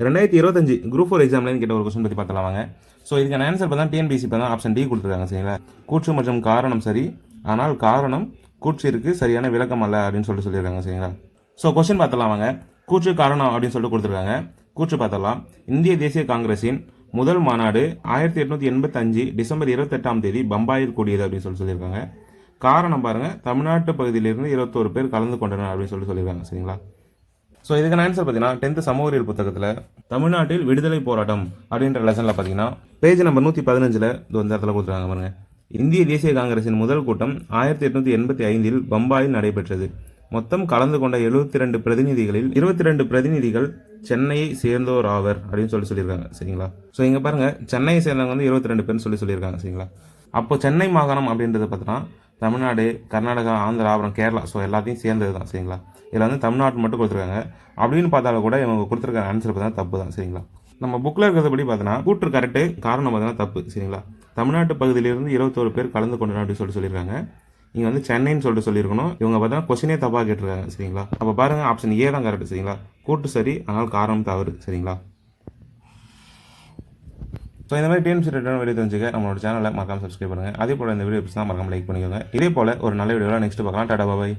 2025 group 4 எக்ஸாம்லேருந்து கேட்ட ஒரு question பற்றி பார்த்தலாம் வாங்க. ஸோ இதுக்கான ஆன்சர் பார்த்தா டிஎன்பிசி இப்போ தான் ஆப்ஷன் டி கொடுத்துருக்காங்க சரிங்களா. கூற்று மற்றும் காரணம் சரி, ஆனால் காரணம் கூற்றிற்கு சரியான விளக்கம் அல்ல அப்படின்னு சொல்லியிருக்காங்க சரிங்களா. ஸோ கொஸ்டின் பார்த்தலாம் வாங்க. கூற்று காரணம் அப்படின்னு சொல்லிட்டு கொடுத்துருக்காங்க. கூற்று பார்த்தலாம். இந்திய தேசிய காங்கிரஸின் முதல் மாநாடு 1885 டிசம்பர் 28ஆம் தேதி பம்பாயில் கூடியது அப்படின்னு சொல்லியிருக்காங்க. காரணம் பாருங்க, தமிழ்நாட்டு பகுதியிலிருந்து 21 பேர் கலந்து கொண்டனர் அப்படின்னு சொல்லியிருக்காங்க சரிங்களா. ஸோ இதுக்கான ஆன்சர் பார்த்தீங்கன்னா 10th சமூகவியல் புத்தகத்தில் தமிழ்நாட்டில் விடுதலை போராட்டம் அப்படின்ற லெசனில் பார்த்தீங்கன்னா பேஜ் நம்பர் 115 இந்த இடத்துல கொடுத்துருக்காங்க பாருங்க. இந்திய தேசிய காங்கிரஸின் முதல் கூட்டம் 1885 பம்பாயில் நடைபெற்றது. மொத்தம் கலந்து கொண்ட 72 பிரதிநிதிகளில் 22 பிரதிநிதிகள் சென்னையை சேர்ந்தோர் ஆவர் அப்படின்னு சொல்லியிருக்காங்க சரிங்களா. ஸோ இங்கே பாருங்க, சென்னையை சேர்ந்தவங்க வந்து 22 பேர்னு சொல்லியிருக்காங்க சரிங்களா. அப்போ சென்னை மாகாணம் அப்படின்றது பார்த்தீங்கன்னா தமிழ்நாடு, கர்நாடகா, ஆந்திரா, அப்புறம் கேரளா, ஸோ எல்லாத்தையும் சேர்ந்தது தான் சரிங்களா. இதில் வந்து தமிழ்நாட்டு மட்டும் கொடுத்துருக்காங்க. அப்படின்னு பார்த்தாலும் கூட இவங்க கொடுத்துருக்க ஆன்சர் பார்த்தீங்கன்னா தப்பு தான் சரிங்களா. நம்ம புக்கில் இருக்கிறபடி பார்த்தீங்கன்னா கூற்று கரெக்டு, காரணம் பார்த்தீங்கன்னா தப்பு சரிங்களா. தமிழ்நாட்டு பகுதியிலிருந்து 21 பேர் கலந்து கொண்டனர் அப்படின்னு சொல்லியிருக்காங்க. இங்கே வந்து சென்னைன்னு சொல்லியிருக்கணும். இவங்க பார்த்தீங்கன்னா கொஸ்டினே தப்பாக கேட்டிருக்காங்க சரிங்களா. அப்போ பாருங்கள், ஆப்ஷன் ஏ தான் கரெக்ட் சரிங்களா. கூற்று சரி, ஆனால் காரணம் தவறு சரிங்களா. ஸோ இந்த மாதிரி டிஎன்பிசி ரிட்டர்ன் வீடியோ தெரிஞ்சுக்க நம்மளோட சேனலை மறக்காம சப்ஸ்கிரைப் பண்ணுங்கள். அதே போல் இந்த வீடியோ பிடிச்சா மறக்காம லைக் பண்ணிக்கோங்க. இதே போல் ஒரு நல்ல வீடியோவில் நெக்ஸ்ட் பார்க்கலாம். டாடா பாய்.